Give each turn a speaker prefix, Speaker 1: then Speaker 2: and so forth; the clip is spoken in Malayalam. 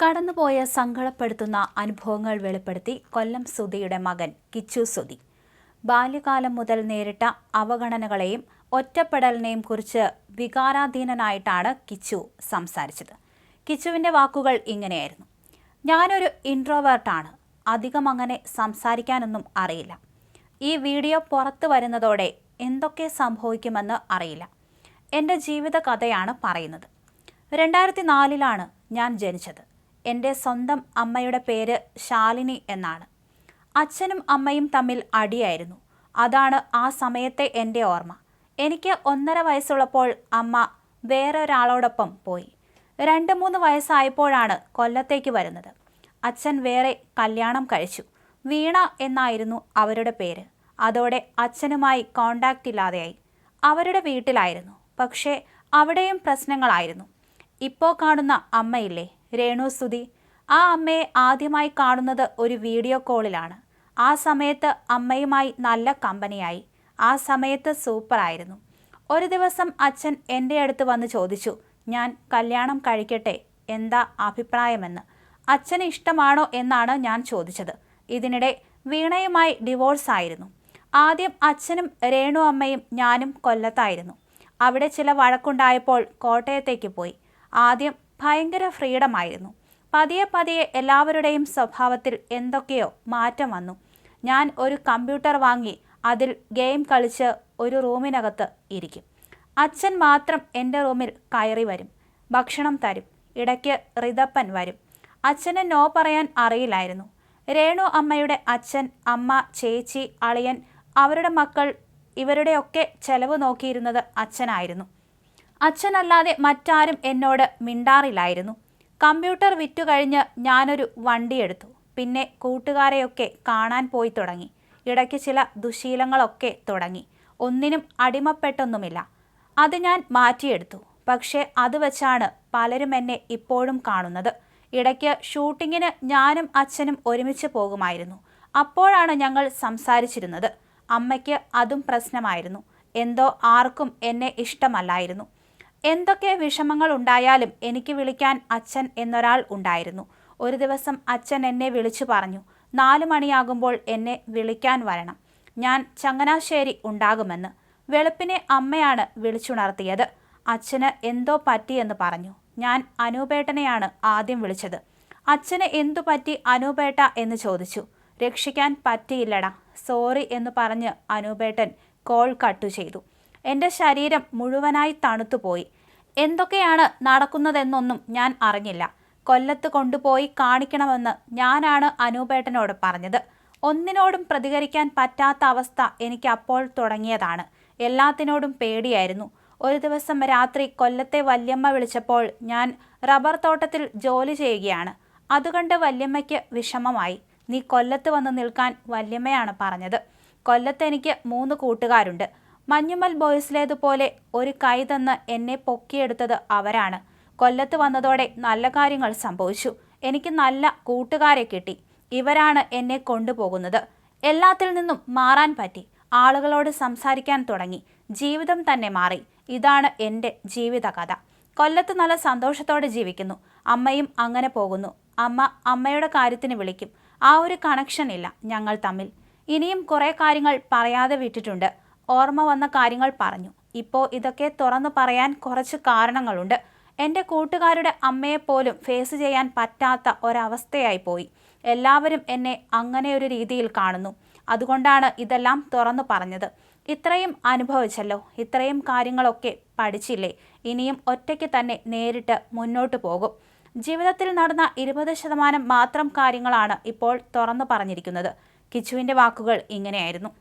Speaker 1: കടന്നുപോയ സങ്കടപ്പെടുത്തുന്ന അനുഭവങ്ങൾ വെളിപ്പെടുത്തി കൊല്ലം സുധിയുടെ മകൻ കിച്ചു സുധി. ബാല്യകാലം മുതൽ നേരിട്ട അവഗണനകളെയും ഒറ്റപ്പെടലിനെയും കുറിച്ച് വികാരാധീനനായിട്ടാണ് കിച്ചു സംസാരിച്ചത്. കിച്ചുവിൻ്റെ വാക്കുകൾ ഇങ്ങനെയായിരുന്നു: ഞാനൊരു ഇൻട്രോവേർട്ടാണ്, അധികം അങ്ങനെ സംസാരിക്കാനൊന്നും അറിയില്ല. ഈ വീഡിയോ പുറത്തു വരുന്നതോടെ എന്തൊക്കെ സംഭവിക്കുമെന്ന് അറിയില്ല. എൻ്റെ ജീവിത കഥയാണ് പറയുന്നത്. 2004 ഞാൻ ജനിച്ചത്. എൻ്റെ സ്വന്തം അമ്മയുടെ പേര് ശാലിനി എന്നാണ്. അച്ഛനും അമ്മയും തമ്മിൽ അടിയായിരുന്നു. അതാണ് ആ സമയത്തെ എൻ്റെ ഓർമ്മ. എനിക്ക് 1.5 വയസ്സുള്ളപ്പോൾ അമ്മ വേറൊരാളോടൊപ്പം പോയി. 2-3 വയസ്സായപ്പോഴാണ് കൊല്ലത്തേക്ക് വരുന്നത്. അച്ഛൻ വേറെ കല്യാണം കഴിച്ചു. വീണ എന്നായിരുന്നു അവരുടെ പേര്. അതോടെ അച്ഛനുമായി കോണ്ടാക്റ്റ് ഇല്ലാതെയായി. അവരുടെ വീട്ടിലായിരുന്നു. പക്ഷേ അവിടെയും പ്രശ്നങ്ങളായിരുന്നു. ഇപ്പോൾ കാണുന്ന അമ്മയില്ലേ, രേണു സുധി, ആ അമ്മയെ ആദ്യമായി കാണുന്നത് ഒരു വീഡിയോ കോളിലാണ്. ആ സമയത്ത് അമ്മയുമായി നല്ല കമ്പനിയായി. ആ സമയത്ത് സൂപ്പറായിരുന്നു. ഒരു ദിവസം അച്ഛൻ എൻ്റെ അടുത്ത് വന്ന് ചോദിച്ചു, ഞാൻ കല്യാണം കഴിക്കട്ടെ, എന്താ അഭിപ്രായമെന്ന്. അച്ഛന് ഇഷ്ടമാണോ എന്നാണ് ഞാൻ ചോദിച്ചത്. ഇതിനിടെ വീണയുമായി ഡിവോഴ്സ് ആയിരുന്നു. ആദ്യം അച്ഛനും രേണു അമ്മയും ഞാനും കൊല്ലത്തായിരുന്നു. അവിടെ ചില വഴക്കുണ്ടായപ്പോൾ കോട്ടയത്തേക്ക് പോയി. ആദ്യം ഭയങ്കര ഫ്രീഡമായിരുന്നു. പതിയെ എല്ലാവരുടെയും സ്വഭാവത്തിൽ എന്തൊക്കെയോ മാറ്റം വന്നു. ഞാൻ ഒരു കമ്പ്യൂട്ടർ വാങ്ങി അതിൽ ഗെയിം കളിച്ച് ഒരു റൂമിനകത്ത് ഇരിക്കും. അച്ഛൻ മാത്രം എൻ്റെ റൂമിൽ കയറി വരും, ഭക്ഷണം തരും. ഇടയ്ക്ക് റിതപ്പൻ വരും. അച്ഛന് നോ പറയാൻ അറിയില്ലായിരുന്നു. രേണു അമ്മയുടെ അച്ഛൻ, അമ്മ, ചേച്ചി, അളിയൻ, അവരുടെ മക്കൾ, ഇവരുടെയൊക്കെ ചെലവ് നോക്കിയിരുന്നത് അച്ഛനായിരുന്നു. അച്ഛനല്ലാതെ മറ്റാരും എന്നോട് മിണ്ടാറില്ലായിരുന്നു. കമ്പ്യൂട്ടർ വിറ്റുകഴിഞ്ഞ് ഞാനൊരു വണ്ടിയെടുത്തു. പിന്നെ കൂട്ടുകാരെയൊക്കെ കാണാൻ പോയി തുടങ്ങി. ഇടയ്ക്ക് ചില ദുശീലങ്ങളൊക്കെ തുടങ്ങി. ഒന്നിനും അടിമപ്പെട്ടൊന്നുമില്ല. അത് ഞാൻ മാറ്റിയെടുത്തു. പക്ഷേ അത് വെച്ചാണ് പലരും എന്നെ ഇപ്പോഴും കാണുന്നത്. ഇടയ്ക്ക് ഷൂട്ടിങ്ങിന് ഞാനും അച്ഛനും ഒരുമിച്ച് പോകുമായിരുന്നു. അപ്പോഴാണ് ഞങ്ങൾ സംസാരിച്ചിരുന്നത്. അമ്മയ്ക്ക് അതും പ്രശ്നമായിരുന്നു. എന്തോ ആർക്കും എന്നെ ഇഷ്ടമല്ലായിരുന്നു. എന്തൊക്കെ വിഷമങ്ങൾ ഉണ്ടായാലും എനിക്ക് വിളിക്കാൻ അച്ഛൻ എന്നൊരാൾ ഉണ്ടായിരുന്നു. ഒരു ദിവസം അച്ഛൻ എന്നെ വിളിച്ചു പറഞ്ഞു, 4 മണിയാകുമ്പോൾ എന്നെ വിളിക്കാൻ വരണം, ഞാൻ ചങ്ങനാശ്ശേരി ഉണ്ടാകുമെന്ന്. വെളുപ്പിനെ അമ്മയാണ് വിളിച്ചുണർത്തിയത്. അച്ഛന് എന്തോ പറ്റിയെന്ന് പറഞ്ഞു. ഞാൻ അനൂപേട്ടനെയാണ് ആദ്യം വിളിച്ചത്. അച്ഛന് എന്തു പറ്റി അനൂപേട്ട എന്ന് ചോദിച്ചു. രക്ഷിക്കാൻ പറ്റിയില്ലടാ, സോറി എന്ന് പറഞ്ഞ് അനൂപേട്ടൻ കോൾ കട്ടു ചെയ്തു. എൻ്റെ ശരീരം മുഴുവനായി തണുത്തുപോയി. എന്തൊക്കെയാണ് നടക്കുന്നതെന്നൊന്നും ഞാൻ അറിഞ്ഞില്ല. കൊല്ലത്ത് കൊണ്ടുപോയി കാണിക്കണമെന്ന് ഞാനാണ് അനൂപേട്ടനോട് പറഞ്ഞത്. ഒന്നിനോടും പ്രതികരിക്കാൻ പറ്റാത്ത അവസ്ഥ എനിക്ക് അപ്പോൾ തുടങ്ങിയതാണ്. എല്ലാത്തിനോടും പേടിയായിരുന്നു. ഒരു ദിവസം രാത്രി കൊല്ലത്തെ വല്യമ്മ വിളിച്ചപ്പോൾ ഞാൻ റബ്ബർ തോട്ടത്തിൽ ജോലി ചെയ്യുകയാണ്. അതുകണ്ട് വല്യമ്മയ്ക്ക് വിഷമമായി. നീ കൊല്ലത്ത് വന്ന് നിൽക്കാൻ വല്യമ്മയാണ് പറഞ്ഞത്. കൊല്ലത്ത് എനിക്ക് 3 കൂട്ടുകാരുണ്ട്. മഞ്ഞുമൽ ബോയ്സിലേതുപോലെ ഒരു കൈ തന്ന് എന്നെ പൊക്കിയെടുത്തത് അവരാണ്. കൊല്ലത്ത് വന്നതോടെ നല്ല കാര്യങ്ങൾ സംഭവിച്ചു. എനിക്ക് നല്ല കൂട്ടുകാരെ കിട്ടി. ഇവരാണ് എന്നെ കൊണ്ടുപോകുന്നത്. എല്ലാത്തിൽ നിന്നും മാറാൻ പറ്റി. ആളുകളോട് സംസാരിക്കാൻ തുടങ്ങി. ജീവിതം തന്നെ മാറി. ഇതാണ് എൻ്റെ ജീവിതകഥ. കൊല്ലത്ത് നല്ല സന്തോഷത്തോടെ ജീവിക്കുന്നു. അമ്മയും അങ്ങനെ പോകുന്നു. അമ്മ അമ്മയുടെ കാര്യത്തിന് വിളിക്കും. ആ ഒരു കണക്ഷൻ ഇല്ല ഞങ്ങൾ തമ്മിൽ. ഇനിയും കുറേ കാര്യങ്ങൾ പറയാതെ വിട്ടിട്ടുണ്ട്. ഓർമ്മ വന്ന കാര്യങ്ങൾ പറഞ്ഞു. ഇപ്പോൾ ഇതൊക്കെ തുറന്നു പറയാൻ കുറച്ച് കാരണങ്ങളുണ്ട്. എൻ്റെ കൂട്ടുകാരുടെ അമ്മയെപ്പോലും ഫേസ് ചെയ്യാൻ പറ്റാത്ത ഒരവസ്ഥയായി പോയി. എല്ലാവരും എന്നെ അങ്ങനെ ഒരു രീതിയിൽ കാണുന്നു. അതുകൊണ്ടാണ് ഇതെല്ലാം തുറന്നു പറഞ്ഞത്. ഇത്രയും അനുഭവിച്ചല്ലോ, ഇത്രയും കാര്യങ്ങളൊക്കെ പഠിച്ചില്ലേ, ഇനിയും ഒറ്റയ്ക്ക് തന്നെ നേരിട്ട് മുന്നോട്ട് പോകും. ജീവിതത്തിൽ നടന്ന 20% മാത്രം കാര്യങ്ങളാണ് ഇപ്പോൾ തുറന്നു പറഞ്ഞിരിക്കുന്നത്. കിച്ചുവിൻ്റെ വാക്കുകൾ ഇങ്ങനെയായിരുന്നു.